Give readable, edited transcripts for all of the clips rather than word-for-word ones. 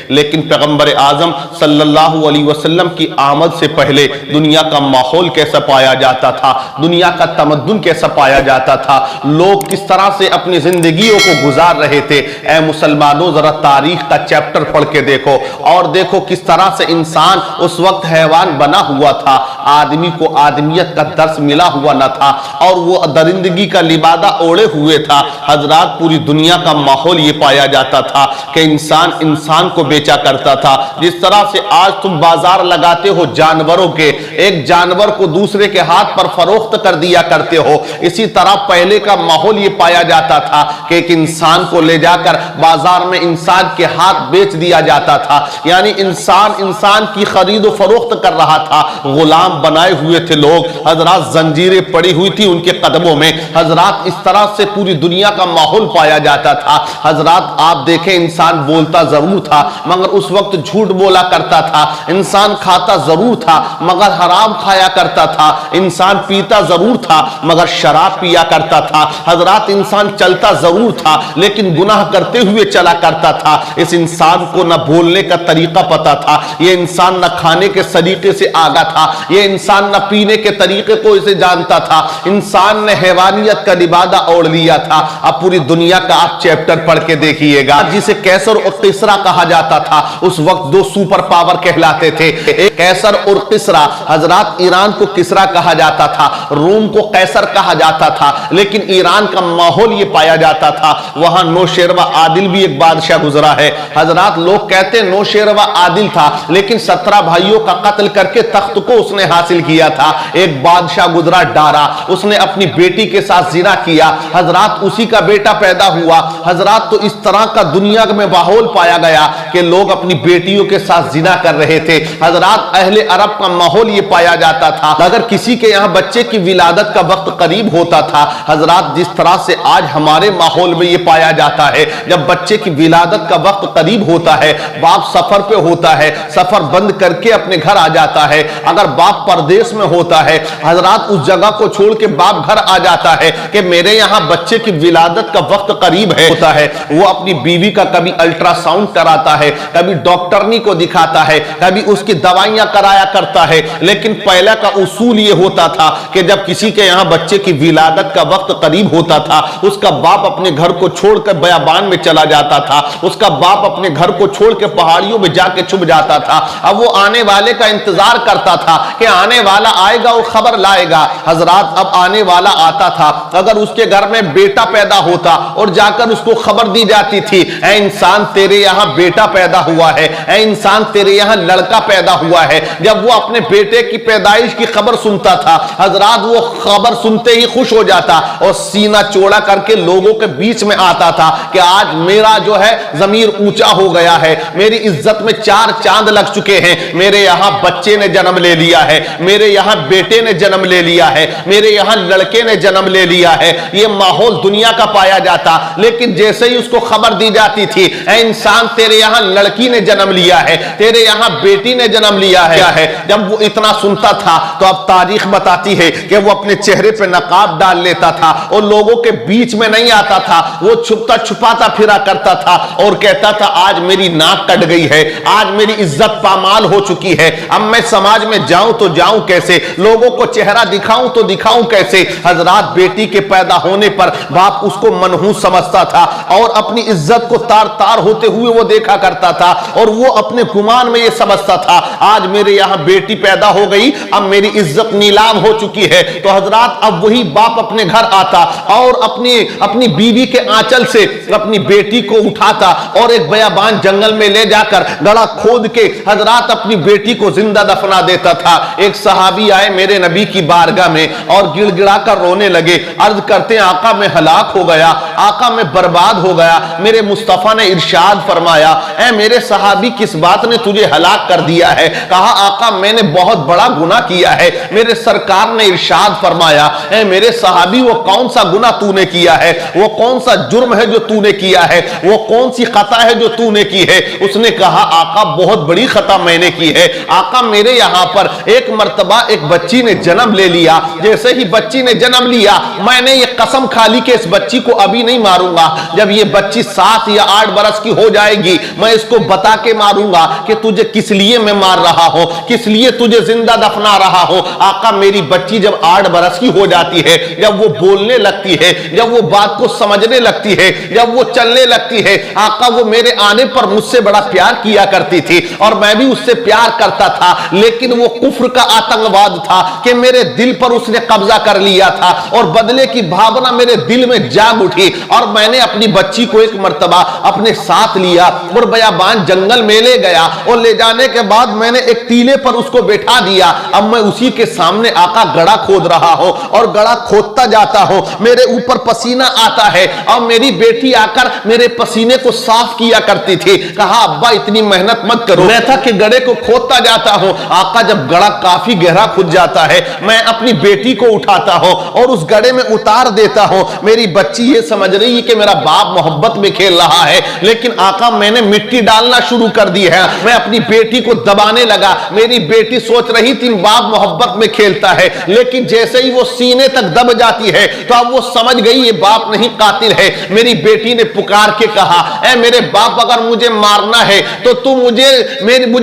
لیکن پیغمبر اعظم صلی اللہ علیہ وسلم کی آمد سے پہلے دنیا کا ماحول کیسا پایا جاتا تھا، دنیا کا تمدن کیسا پایا جاتا تھا، لوگ کس طرح سے اپنی زندگیوں کو گزار رہے تھے۔ اے مسلمانوں، ذرا تاریخ کا چیپٹر پڑھ کے دیکھو اور دیکھو کس طرح سے انسان اس وقت حیوان بنا ہوا تھا، آدمی کو آدمیت کا درس ملا ہوا نہ تھا اور وہ درندگی کا لبادہ اوڑے ہوئے تھا۔ حضرات، پوری دنیا کا ماحول یہ پایا جاتا تھا کہ انسان کو بیچا کرتا تھا۔ جس طرح سے آج تم بازار لگاتے ہو جانوروں کے، ایک جانور کو دوسرے کے ہاتھ پر فروخت کر دیا کرتے ہو، اسی طرح پہلے کا ماحول یہ پایا جاتا تھا کہ ایک انسان کو لے جا کر بازار میں انسان کے ہاتھ بیچ دیا جاتا تھا، یعنی انسان کی خرید و فروخت کر رہا تھا، غلام بنائے ہوئے تھے لوگ۔ حضرات، زنجیریں پڑی ہوئی تھی ان کے قدموں میں۔ حضرات، اس طرح سے پوری دنیا کا ماحول پایا جاتا تھا۔ حضرات، آپ دیکھیں، انسان بولتا ضرور تھا مگر اس وقت جھوٹ بولا کرتا تھا، انسان کھاتا ضرور تھا مگر حرام کھایا کرتا تھا، انسان پیتا ضرور تھا مگر شراب پیا کرتا تھا۔ حضرات، انسان چلتا ضرور تھا لیکن گناہ کرتے ہوئے چلا کرتا تھا۔ اس انسان کو نہ بولنے کا طریقہ پتا تھا، یہ انسان نہ کھانے کے طریقے سے آگا تھا، یہ انسان نہ پینے کے طریقے کو اسے جانتا تھا، انسان نے حیوانیت کا لبادہ اوڑھ لیا تھا۔ اب پوری دنیا کا آپ چیپٹر پڑھ کے دیکھیے گا، جسے کیسر اور کسرا کہا جاتا تھا، اس وقت دو سپر پاور کہلاتے تھے، ایک کیسر اور کسرا۔ حضرات، ایران کو کسرا کہا جاتا تھا، روم کو قیصر کہا جاتا تھا، لیکن ایران کا ماحول یہ پایا جاتا تھا، وہاں نوشیروہ عادل بھی ایک بادشاہ گزرا ہے۔ حضرات، لوگ کہتے ہیں نوشیروہ عادل تھا لیکن 17 بھائیوں کا قتل کر کے تخت کو اس نے حاصل کیا تھا۔ ایک بادشاہ گزرا ڈارا، اس نے اپنی بیٹی کے ساتھ زنا کیا، حضرات اسی کا بیٹا پیدا ہوا۔ حضرات، تو اس طرح کا دنیا میں ماحول پایا گیا کہ لوگ اپنی بیٹیوں کے ساتھ زنا کر رہے تھے۔ حضرات، اہل عرب کا ماحول یہ پایا جاتا تھا، اگر کسی کے یہاں بچے کی ولادت کا وقت قریب ہوتا تھا، حضرات جس طرح سے آج ہمارے ماحول میں یہ پایا جاتا ہے، جب بچے کی ولادت کا وقت قریب ہوتا ہے، باپ سفر پہ ہوتا ہے، سفر بند کر کے اپنے گھر آ جاتا ہے۔ اگر باپ پردیس میں ہوتا ہے، حضرات اس جگہ کو چھوڑ کے باپ گھر آ جاتا ہے کہ میرے یہاں بچے کی ولادت کا وقت قریب ہے ہوتا ہے، وہ اپنی بیوی کا کبھی الٹرا ساؤنڈ کراتا ہے، کبھی ڈاکٹرنی کو دکھاتا ہے، کبھی اس کی دوائیاں کرایا کرتا ہے۔ لیکن پہلا کا اصول یہ ہوتا تھا کہ جب کسی کے یہاں بچے کی ولادت کا وقت قریب ہوتا تھا، اس کا باپ اپنے گھر کو چھوڑ کر بیابان میں چلا جاتا تھا، اس کا باپ اپنے گھر کو چھوڑ کے پہاڑیوں میں جا کے چھپ جاتا تھا۔ اب وہ آنے والے کا انتظار کرتا تھا کہ آنے والا آئے گا اور خبر لائے گا۔ حضرات، اب آنے والا آتا تھا، اگر اس کے گھر میں بیٹا پیدا ہوتا اور جا کر اس کو خبر دی جاتی تھی، اے انسان تیرے یہاں بیٹا پیدا ہوا ہے، اے انسان تیرے یہاں لڑکا پیدا ہوا ہے۔ جب وہ اپنے بیٹے کی پیدائش کی خبر سنتا تھا، حضرات وہ خبر سنتے ہی خوش ہو جاتا اور سینہ چوڑا کر کے لوگوں کے بیچ میں آتا تھا کہ آج میرا جو ہے ضمیر اونچا ہو گیا ہے، میری عزت میں 4 چاند لگ چکے ہیں، میرے یہاں بچے نے جنم لے لیا ہے، میرے یہاں بیٹے نے جنم لے لیا ہے، میرے یہاں لڑکے نے جنم لے لیا ہے۔ یہ ماحول دنیا کا پایا جاتا، لیکن جیسے ہی اس کو خبر دی جاتی تھی، اے انسان تیرے یہاں لڑکی نے جنم لیا ہے، تیرے یہاں بیٹی نے جنم لیا ہے، جب وہ اتنا سنتا تھا تو اب تاریخ بتاتی ہے کہ وہ اپنے چہرے پہ نقاب ڈال لیتا تھا اور لوگوں کے بیچ میں نہیں آتا تھا، وہ چھپتا چھپاتا پھرا کرتا تھا اور کہتا تھا آج میری ناک کٹ گئی ہے، آج میری عزت پامال ہو چکی ہے، اب میں سماج میں جاؤں تو جاؤں کیسے، لوگوں کو چہرہ دکھاؤں تو دکھاؤں کیسے۔ حضرات، بیٹی کے پیدا ہونے پر باپ اس کو منحوس سمجھتا تھا اور اپنی عزت کو تار تار ہوتے ہوئے وہ دیکھا کرتا تھا اور وہ اپنے گمان میں یہ سمجھتا تھا آج میرے یہاں بیٹی پیدا ہو گئی، اب میری عزت نیلام ہو چکی ہے۔ تو حضرات، اب وہی باپ اپنے گھر آتا اور اپنی بیوی کے آنچل سے اپنی بیٹی کو اٹھاتا اور ایک بیابان جنگل میں لے جا کر گڑھا کھود کے حضرات اپنی بیٹی کو زندہ دفنا دیتا تھا۔ ایک صحابی آئے میرے نبی کی بارگاہ میں اور گڑ گڑا کر رونے لگے، عرض کرتے ہیں آقا میں ہلاک ہو گیا، آقا میں برباد ہو گیا۔ میرے مصطفیٰ نے ارشاد فرمایا، اے میرے صحابی کس بات نے تجھے ہلاک کر دیا ہے؟ کہا آقا میں نے بہت بڑا گناہ کیا ہے۔ میرے سرکار نے ارشاد فرمایا، اے میرے صحابی وہ کون سا گناہ تو نے کیا ہے، وہ کون سا جرم ہے جو تو نے کیا ہے، وہ کون سی خطا ہے جو تو نے کی ہے؟ اس نے کہا آقا بہت بڑی خطا میں نے کی ہے، آقا میرے یہاں پر ایک مرتبہ ایک بچی نے جنم لے لیا، جیسے ہی بچی نے جنم لیا میں نے یہ قسم کھا لی کہ اس بچی کو ابھی نہیں ماروں گا، جب یہ بچی 7 یا 8 برس کی ہو جائے گی میں اس کو بتا کے ماروں گا کہ تجھے کس لیے میں مار رہا ہوں, کس لیے تجھے زندہ دفنا رہا ہوں. آقا میری بچی جب 8 برس کی ہو جاتی ہے, جب وہ بولنے لگتی ہے, جب وہ بات کو سمجھنے لگتی ہے, جب وہ چلنے لگتی ہے, آقا وہ میرے آنے پر مجھ سے بڑا پیار کیا کرتی تھی اور میں بھی اس سے پیار کرتا تھا, لیکن وہ کفر کا آتنکواد تھا کہ میرے دل پر اس نے قبضہ کر لیا تھا اور بدلے کی بھاونا میرے دل میں جاگ اٹھی اور میں نے اپنی بچی کو ایک مرتبہ اپنے ساتھ لیا اور بیابان جنگل میں لے گیا اور لے جانے کے بعد میں نے ایک تیلے پر اس کو بیٹھا دیا. اب میں اسی کے سامنے آقا گڑا کھود رہا ہوں اور گڑا کھودتا جاتا ہوں, میرے اوپر پسینہ آتا ہے اور میری بیٹی آ کر میرے پسینے کو صاف کیا کرتی تھی. کہا ابا اتنی محنت مت کرو, میں تھا کہ گڑے کو کھودتا جاتا ہوں. آقا جب گڑا کافی گہرا کھد جاتا ہے میں اپنی بیٹی کو اٹھاتا ہوں اور اس گڑے میں اتار دیتا ہوں. میری بچی یہ سمجھ رہی ہے کہ میرا باپ محبت میں کھیل رہا ہے, لیکن آقا میں نے مٹی ڈالنا شروع کر دی ہے. میں اپنی بیٹی کو دبانے لگا. میری بیٹی سوچ رہی تھی باپ محبت میں کھیلتا ہے, لیکن جیسے ہی وہ سینے تک دب جاتی ہے تو اب وہ سمجھ گئی یہ باپ نہیں قاتل ہے. میری بیٹی نے پکار کے کہا اے میرے باپ اگر مجھے مارنا ہے تو تو مجھے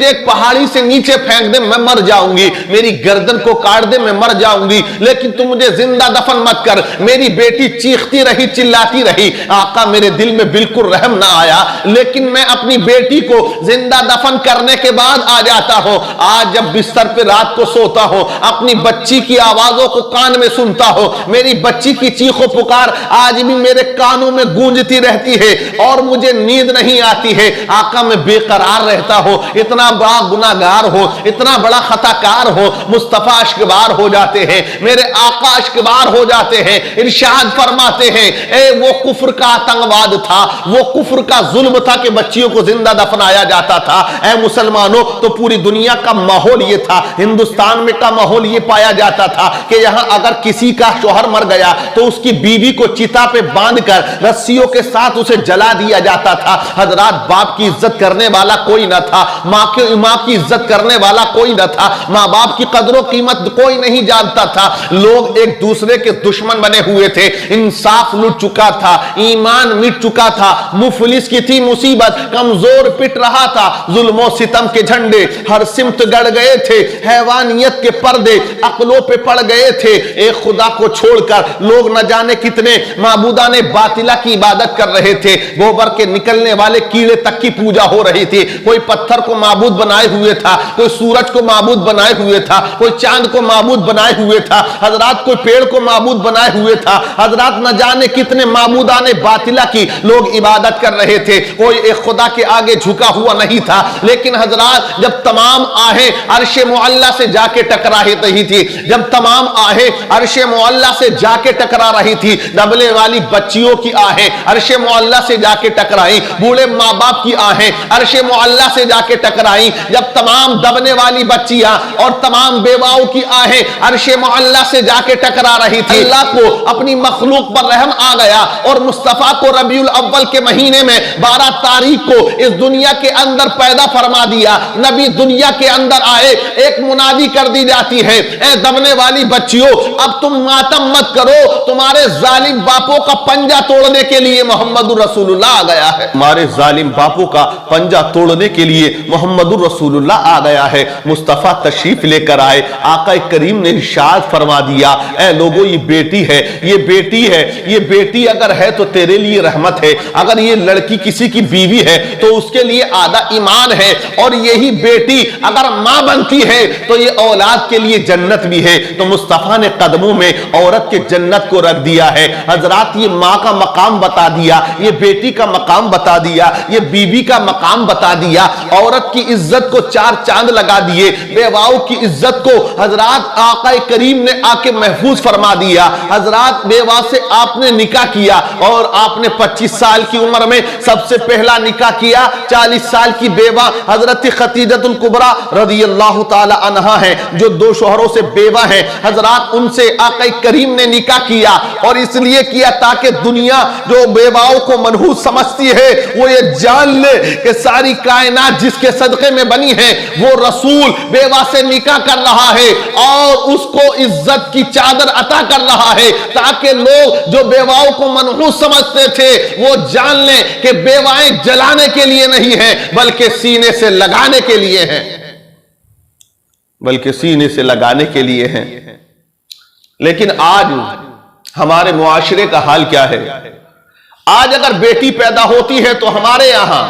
ایک پہاڑی سے نیچے پھینک دے, میں مر جاؤں گی. میری گردن کو کاٹ دے, میں مر جاؤں گی, لیکن تو مجھے زندہ دفن مت کر. میری بیٹی چیختی رہی, چلاتی رہی. آقا میرے دل میں بالکل رحم نہ آیا, لیکن میں اپنی بیٹی کو زندہ دفن کرنے کے بعد آ جاتا ہوں. آج جب بستر پہ رات کو سوتا ہوں اپنی بچی کی آوازوں کو کان میں سنتا ہوں. میری بچی کی چیخ و پکار آج بھی میرے کانوں میں گونجتی رہتی ہے اور مجھے نیند نہیں آتی ہے. آقا میں بے قرار رہتا ہوں. اتنا بڑا گناہگار ہو, اتنا بڑا خطا کار ہو, مصطفیٰ اشکبار ہو جاتے ہیں, میرے آقا اشکبار ہو جاتے ہیں. ارشاد فرماتے ہیں اے وہ کفر کا آتنکواد تھا, وہ کفر کا ظلم تھا کہ بچیوں کو زندہ دفنایا جاتا تھا. اے مسلمانوں تو پوری دنیا کا ماحول یہ تھا, ہندوستان میں کا ماحول یہ پایا جاتا تھا کہ یہاں اگر کسی کا شوہر مر گیا تو اس کی بیوی کو چتا پہ باندھ کر رسیوں کے ساتھ اسے جلا دیا جاتا تھا. حضرات باپ کی عزت کرنے والا کوئی نہ تھا, ماں کی عزت کرنے والا کوئی نہ تھا, ماں باپ کی قدر و قیمت کوئی نہیں جانتا تھا. لوگ ایک دوسرے کے دشمن بنے ہوئے تھے. انصاف لٹ چکا تھا, ایمان مٹ چکا تھا, مفلس کی تھی مصیبت, کمزور پٹ رہا تھا. ظلم و ستم کے جھنڈے ہر سمت گڑ گئے تھے, حیوانیت کے پردے عقلوں پہ پڑ گئے تھے. ایک خدا کو چھوڑ کر لوگ نہ جانے کتنے معبودان باطلہ کی عبادت کر رہے تھے. گوبر کے نکلنے والے کیڑے تک کی پوجا ہو رہی تھی. کوئی پتھر کو معبود بنائے ہوئے تھا, کوئی سورج کو معبود بنائے ہوئے تھا, کوئی چاند کو معبود بنائے ہوئے تھا. حضرات کوئی پیڑ کو معبود بنائے ہوئے تھا. حضرات نہ جانے کتنے معبودان باطلہ کی لوگ عبادت کر رہے تھے. کوئی ایک خدا کے آگے جھکا ہوا نہیں تھا. لیکن حضرات جب تمام آہیں عرش معلی سے جا کے ٹکرا رہی تھی, جب تمام آہیں عرش معلی سے جا کے ٹکرا رہی تھی, دبلے والی بچیوں کی آہیں عرش معلی سے جا کے ٹکرائی, بوڑھے ماں باپ کی آہیں عرش معلی سے جا کے ٹکرائی. جب تمام دبنے والی بچیاں اور تمام بیواؤں کی آہیں عرش معلی سے جا کے ٹکرا رہی تھی, اللہ کو اپنی مخلوق پر رحم آ گیا اور مصطفیٰ کو ربیع الاول کے مہینے میں 12 تاریخ کو اس دنیا کے اندر پیدا فرما دیا. نبی دنیا کے اندر آئے, ایک منادی کر دی جاتی ہے اے دبنے والی بچیوں اب تم ماتم مت کرو, تمہارے ظالم باپوں کا پنجہ توڑنے کے لیے محمد رسول اللہ آ گیا ہے. ہمارے ظالم باپوں کا پنجہ توڑنے کے لیے محمد رسول اللہ آ گیا ہے. مصطفیٰ تشریف لے کر آئے. آقا کریم نے ارشاد فرما دیا اے لوگو یہ بیٹی ہے, یہ بیٹی ہے, یہ بیٹی اگر ہے تو تیرے لیے رحمت ہے, اگر یہ لڑکی کسی کی بیوی ہے تو اس کے لیے آدھا ایمان ہے, اور یہی بیٹی اگر ماں بنتی ہے تو یہ اولاد کے لیے جنت بھی ہے. تو مصطفیٰ نے قدموں میں عورت کے جنت کو رکھ دیا ہے. حضرات یہ ماں کا مقام بتا دیا, یہ بیٹی کا مقام بتا دیا, یہ بیوی کا مقام بتا دیا. عورت کی عزت کو 4 چاند لگا دیے, بیواؤں کی عزت کو حضرات آقا کریم نے آ کے محفوظ فرما دیا. حضرات بیوہ سے آپ نے نکاح کیا اور آپ نے 25 سال کی عمر میں سب سے پہلا نکاح کیا. 40 سال کی بیوہ حضرت خدیجہ الکبریٰ رضی اللہ تعالی عنہا ہیں جو 2 شوہروں سے بیوہ ہیں. حضرات ان سے آقا کریم نے نکاح کیا اور اس لیے کیا تاکہ دنیا جو بیواؤں کو منحوس سمجھتی ہے وہ یہ جان لے کہ ساری کائنات جس کے صدقے میں بنی ہے وہ رسول بیوہ سے نکاح کر رہا ہے اور اس کو عزت کی چادر عطا کر رہا ہے, تاکہ لوگ جو بیواؤں کو منحوس سمجھتے تھے وہ جان لیں کہ بیوائیں جلانے کے کے لیے نہیں ہیں بلکہ سینے سے لگانے کے لیے ہیں، بلکہ سینے سے لگانے کے لیے ہیں۔ لیکن آج ہمارے معاشرے کا حال کیا ہے؟ آج اگر بیٹی پیدا ہوتی ہے تو ہمارے یہاں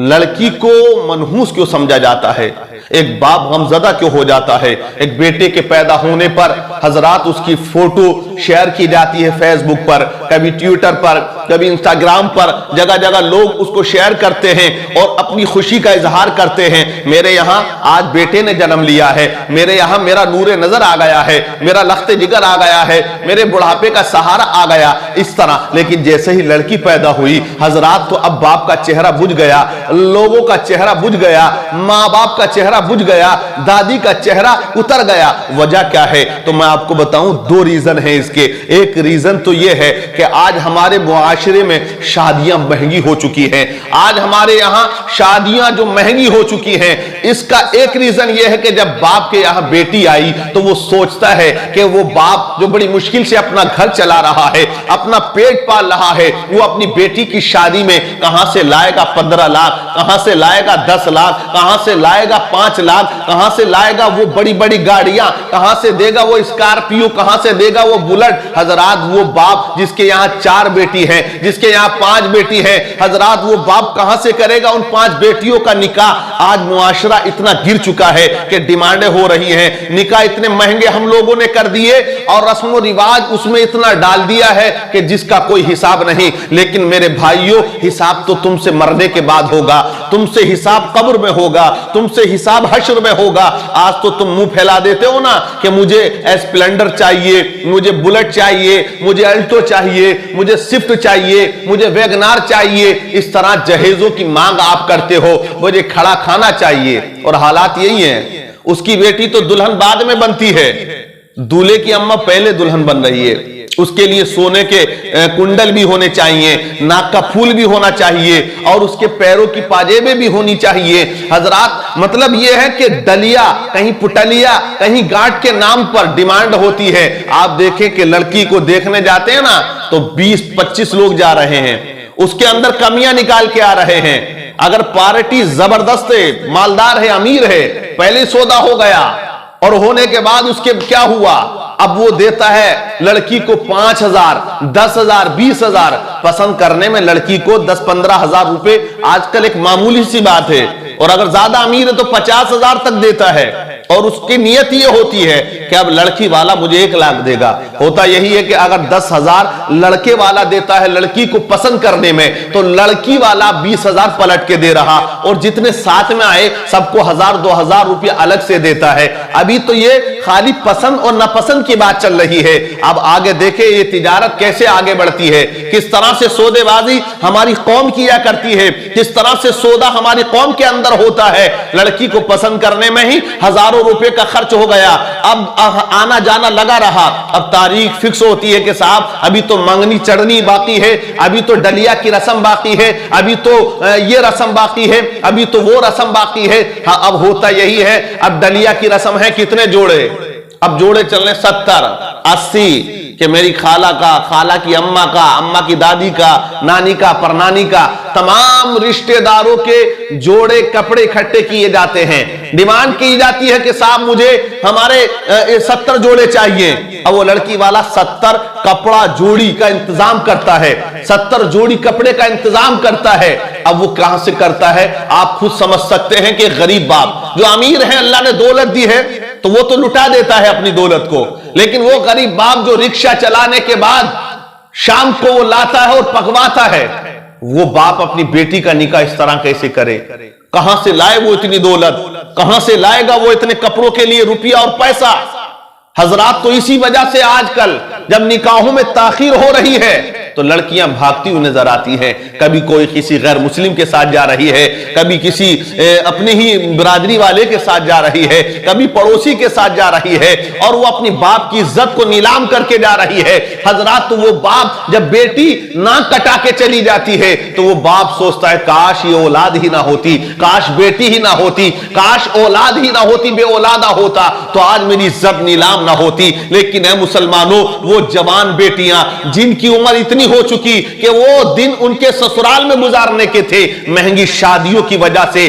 لڑکی کو منحوس کیوں سمجھا جاتا ہے، ایک باپ غمزدہ کیوں ہو جاتا ہے؟ ایک بیٹے کے پیدا ہونے پر حضرات اس کی فوٹو شیئر کی جاتی ہے فیس بک پر، کبھی ٹویٹر پر، کبھی انسٹاگرام پر، جگہ جگہ لوگ اس کو شیئر کرتے ہیں اور اپنی خوشی کا اظہار کرتے ہیں، میرے یہاں آج بیٹے نے جنم لیا ہے، میرے یہاں میرا نور نظر آ گیا ہے، میرا لخت جگر آ گیا ہے، میرے بڑھاپے کا سہارا آ گیا، اس طرح۔ لیکن جیسے ہی لڑکی پیدا ہوئی حضرات تو اب باپ کا چہرہ بجھ گیا، لوگوں کا چہرہ بجھ گیا، ماں باپ کا چہرہ بجھ گیا، دادی کا چہرہ اتر گیا۔ وجہ کیا ہے؟ تو میں آپ کو بتاؤں، دو ریزن ہیں اس کے۔ ایک ریزن تو یہ ہے کہ آج ہمارے معاشرے میں شادیاں مہنگی ہو چکی ہیں، آج ہمارے یہاں شادیاں جو مہنگی ہو چکی ہیں، اس کا ایک ریزن یہ ہے کہ جب باپ کے یہاں بیٹی آئی تو وہ سوچتا ہے کہ وہ باپ جو بڑی مشکل سے اپنا گھر چلا رہا ہے، اپنا پیٹ پال رہا ہے، وہ اپنی بیٹی کی شادی میں کہاں سے لائے گا 15 لاکھ، کہاں سے لائے گا 10 لاکھ، کہاں سے لائے گا 5 لاکھ، کہاں سے لائے گا وہ بڑی بڑی گاڑیاں، کہاں سے دے گا وہ اسکارپیو، کہاں سے دے گا وہ بلٹ۔ حضرات وہ باپ جس کے یہاں 4 بیٹی ہیں، جس کے یہاں 5 بیٹی ہیں، حضرات وہ باپ کہاں سے کرے گا ان 5 بیٹیوں کا نکاح؟ آج معاشرہ اتنا گر چکا ہے کہ ڈیمانڈیں ہو رہی ہیں، نکاح اتنے مہنگے ہم لوگوں نے کر دیے اور رسم و رواج اس میں اتنا ڈال دیا ہے کہ جس کا کوئی حساب نہیں۔ لیکن میرے بھائیوں، حساب تو تم سے مرنے کے بعد ہوگا، تم سے حساب قبر میں ہوگا، تم سے حساب حشر میں ہوگا۔ آج تو تم منہ پھیلا دیتے ہو نا کہ مجھے اسپلینڈر چاہیے، مجھے بلٹ چاہیے، مجھے الٹو چاہیے، مجھے سوئفٹ چاہیے، مجھے ویگنار چاہیے، اس طرح جہیزوں کی مانگ آپ کرتے ہو، مجھے کھڑا کھانا چاہیے۔ اور حالات یہی ہیں، اس کی بیٹی تو دلہن بعد میں بنتی ہے، دولہے کی اماں پہلے دلہن بن رہی ہے، اس کے لیے سونے کے کنڈل بھی ہونے چاہیے، ناک کا پھول بھی ہونا چاہیے، اور اس کے پیروں کی پاجیبیں بھی ہونی چاہیے۔ حضرات مطلب یہ ہے کہ ڈلیا، کہیں پٹلیا، کہیں گاٹ کے نام پر ڈیمانڈ ہوتی ہے۔ آپ دیکھیں کہ لڑکی کو دیکھنے جاتے ہیں نا تو 20-25 لوگ جا رہے ہیں، اس کے اندر کمیاں نکال کے آ رہے ہیں۔ اگر پارٹی زبردست ہے، مالدار ہے، امیر ہے، پہلے سودا ہو گیا، اور ہونے کے بعد اس کے کیا ہوا؟ اب وہ دیتا ہے لڑکی کو 5,000، 10,000، 20,000۔ پسند کرنے میں لڑکی کو 10-15 ہزار روپے آج کل ایک معمولی سی بات ہے، اور اگر زیادہ امیر ہے تو 50,000 تک دیتا ہے، اور اس کی نیت یہ ہوتی ہے کہ اب لڑکی والا مجھے 1 لاکھ دے گا۔ ہوتا یہی ہے کہ اگر 10,000 لڑکے والا دیتا ہے لڑکی کو پسند کرنے میں، تو لڑکی والا 20,000 پلٹ کے دے رہا، اور جتنے ساتھ میں آئے سب کو 1,000-2,000 روپے الگ سے دیتا ہے۔ ابھی تو یہ خالی پسند اور ناپسند کی بات چل رہی ہے۔ اب آگے دیکھیں یہ تجارت کیسے آگے بڑھتی ہے، کس طرح سے سودے بازی ہماری قوم کیا کرتی ہے، کس طرح سے سودا ہماری قوم کے اندر ہوتا ہے۔ لڑکی کو پسند کرنے میں ہی ہزاروں روپے کا خرچ ہو گیا، اب آنا جانا لگا رہا۔ اب تاریخ فکس ہوتی ہے کہ صاحب ابھی تو منگنی چڑھنی باقی ہے، ابھی تو ڈلیا کی رسم باقی ہے، ابھی تو یہ رسم باقی ہے، ابھی تو وہ رسم باقی ہے۔ ہاں اب ہوتا یہی ہے، اب ڈلیا کی رسم ہے کتنے جوڑے؟ اب جوڑے چلنے 70-80 کہ میری خالہ کا، خالہ کی اماں کا، اماں کی دادی کا، نانی کا، پرنانی کا، تمام رشتہ داروں کے جوڑے کپڑے اکٹھے کیے جاتے ہیں۔ ڈیمانڈ کی جاتی ہے کہ صاحب مجھے ہمارے 70 جوڑے چاہیے۔ اب وہ لڑکی والا 70 کپڑا جوڑی کا انتظام کرتا ہے، 70 جوڑی کپڑے کا انتظام کرتا ہے۔ اب وہ کہاں سے کرتا ہے؟ آپ خود سمجھ سکتے ہیں کہ غریب باپ جو امیر ہے، اللہ نے دولت دی ہے تو وہ تو لٹا دیتا ہے اپنی دولت کو، لیکن وہ غریب باپ جو رکشہ چلانے کے بعد شام کو وہ لاتا ہے اور پکواتا ہے، وہ باپ اپنی بیٹی کا نکاح اس طرح کیسے کرے؟ کہاں سے لائے وہ اتنی دولت؟ کہاں سے لائے گا وہ اتنے کپڑوں کے لیے روپیہ اور پیسہ؟ حضرات تو اسی وجہ سے آج کل جب نکاحوں میں تاخیر ہو رہی ہے تو لڑکیاں بھاگتی ہوئی نظر آتی ہیں۔ کبھی کوئی کسی غیر مسلم کے ساتھ جا رہی ہے، کبھی کسی اپنی ہی برادری والے کے ساتھ جا رہی ہے، کبھی پڑوسی کے ساتھ جا رہی ہے، اور وہ اپنی باپ کی عزت کو نیلام کر کے جا رہی ہے۔ حضرات تو وہ باپ جب بیٹی ناک کٹا کے چلی جاتی ہے تو وہ باپ سوچتا ہے کاش یہ اولاد ہی نہ ہوتی، کاش بیٹی ہی نہ ہوتی، کاش اولاد ہی نہ ہوتی، بے اولادہ ہوتا تو آج میری عزت نیلام نہ ہوتی۔ لیکن اے مسلمانوں، وہ وہ جوان بیٹیاں جن کی عمر اتنی ہو چکی کہ وہ دن ان کے سسرال میں گزارنے کے تھے، مہنگی شادیوں کی وجہ سے،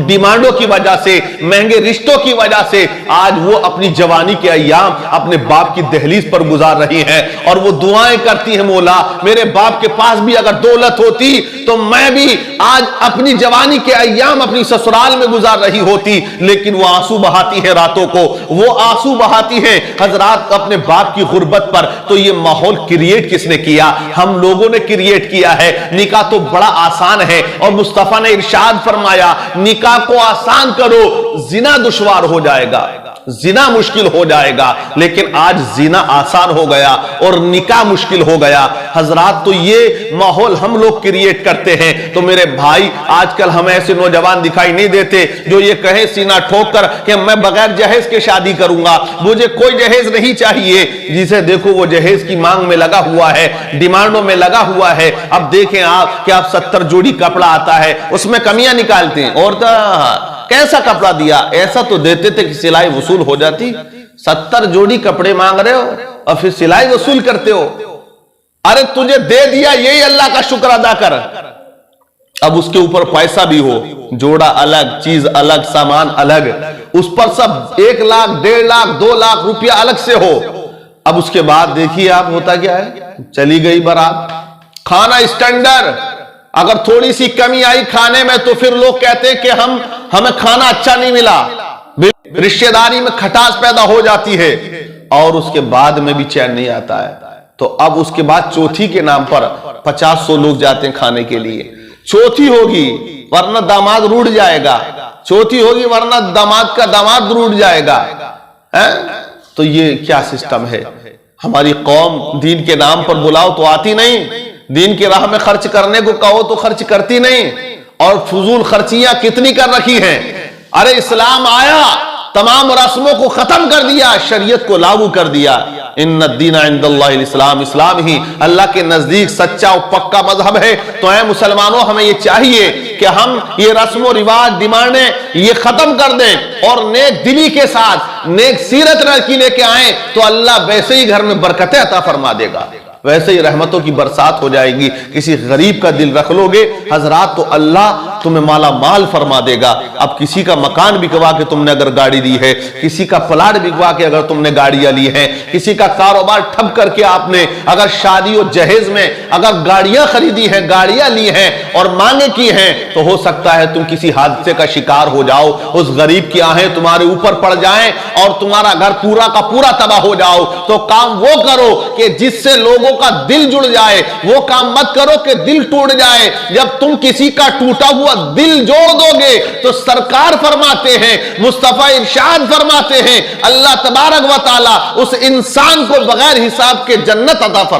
ڈیمانڈوں کی وجہ سے، مہنگے رشتوں کی وجہ سے آج وہ اپنی جوانی کے ایام اپنے باپ کی دہلیز پر گزار رہی ہیں، اور وہ دعائیں کرتی ہیں، مولا میرے باپ کے پاس بھی اگر دولت ہوتی تو میں بھی آج اپنی جوانی کے ایام اپنی سسرال میں گزار رہی ہوتی، لیکن وہ آنسو بہاتی ہیں راتوں کو، وہ آنسو بہاتی ہیں حضرات اپنے باپ کی غربت پر۔ تو یہ ماحول کریٹ کس نے کیا؟ ہم لوگوں نے کریٹ کیا ہے۔ نکاح تو بڑا آسان ہے، اور مصطفیٰ نے ارشاد فرمایا نکاح کو آسان کرو، زنا دشوار ہو جائے گا، زنا مشکل ہو جائے گا۔ لیکن آج زنا آسان ہو گیا اور نکاح مشکل ہو گیا۔ حضرات تو یہ ماحول ہم لوگ کریٹ کرتے ہیں۔ تو میرے بھائی آج کل ہمیں ایسے نوجوان دکھائی نہیں دیتے جو یہ کہیں سینہ ٹھوک کر کہ میں بغیر جہیز کے شادی کروں گا، مجھے کوئی جہیز نہیں چاہیے۔ جسے دیکھو وہ جہیز کی مانگ میں لگا ہوا ہے، ڈیمانڈوں میں لگا ہوا ہے۔ اب دیکھیں آپ کہ آپ 70 جوڑی کپڑا آتا ہے، اس میں کمیاں نکالتے ہیں، اور کیسا کپڑا دیا؟ ایسا تو دیتے تھے کہ سلائی وصول ہو جاتی۔ 70 جوڑی کپڑے مانگ رہے ہو اور پھر سلائی وصول کرتے ہو؟ ارے تجھے دے دیا، یہی اللہ کا شکر ادا کر۔ اب اس کے اوپر پیسہ بھی ہو، جوڑا الگ، چیز الگ، سامان الگ، اس پر سب 1 لاکھ 1.5 لاکھ 2 لاکھ روپیہ الگ سے ہو۔ اب اس کے بعد دیکھیے آپ ہوتا کیا ہے، چلی گئی بارات، کھانا اسٹینڈرڈ، اگر تھوڑی سی کمی آئی کھانے میں تو پھر لوگ کہتے ہیں کہ ہمیں کھانا اچھا نہیں ملا، رشتہ داری میں کھٹاس پیدا ہو جاتی ہے، اور اس کے بعد میں بھی چین نہیں آتا ہے۔ تو اب اس کے بعد چوتھی کے نام پر 50-100 لوگ جاتے ہیں کھانے کے لیے۔ چوتھی ہوگی ورنہ داماد روٹ جائے گا، چوتھی ہوگی ورنہ داماد کا داماد روٹ جائے گا۔ تو یہ کیا سسٹم ہے؟ ہماری قوم دین کے نام پر بلاؤ تو آتی نہیں، دین کی راہ میں خرچ کرنے کو کہو تو خرچ کرتی نہیں، اور فضول خرچیاں کتنی کر رکھی ہیں۔ ارے اسلام آیا، تمام رسموں کو ختم کر دیا، شریعت کو لاگو کر دیا۔ ان الدین عند اللہ الاسلام، اسلام ہی اللہ کے نزدیک سچا و پکا مذہب ہے۔ تو اے مسلمانوں ہمیں یہ چاہیے کہ ہم یہ رسم و رواج ڈیمانڈیں یہ ختم کر دیں، اور نیک دلی کے ساتھ نیک سیرت لڑکی لے کے آئیں، تو اللہ ویسے ہی گھر میں برکتیں عطا فرما دے گا، ویسے ہی رحمتوں کی برسات ہو جائے گی۔ کسی غریب کا دل رکھ لو گے حضرات تو اللہ تمہیں مالا مال فرما دے گا۔ اب کسی کا مکان بکوا کے تم نے اگر گاڑی دی ہے، کسی کا پلاٹ بکوا کے اگر تم نے گاڑیاں لی ہیں، کسی کا کاروبار ٹھپ کر کے آپ نے اگر شادی و جہیز میں اگر گاڑیاں خریدی ہیں، گاڑیاں لی ہیں اور مانگیں کی ہیں، تو ہو سکتا ہے تم کسی حادثے کا شکار ہو جاؤ، اس غریب کی آہیں تمہارے اوپر پڑ جائیں اور تمہارا گھر پورا کا پورا تباہ ہو جاؤ۔ تو کام وہ کرو کہ جس سے لوگوں کا دل جڑ جائے، وہ کام مت کرو کہ دل ٹوٹ جائے۔ جب تم کسی کا ٹوٹا ہوا دل جوڑ دو گے تو سرکار فرماتے ہیں، مصطفیٰ ارشاد فرماتے ہیں، اللہ تبارک و تعالی اس انسان کو بغیر حساب کے جنت عطا فرماتے ہیں۔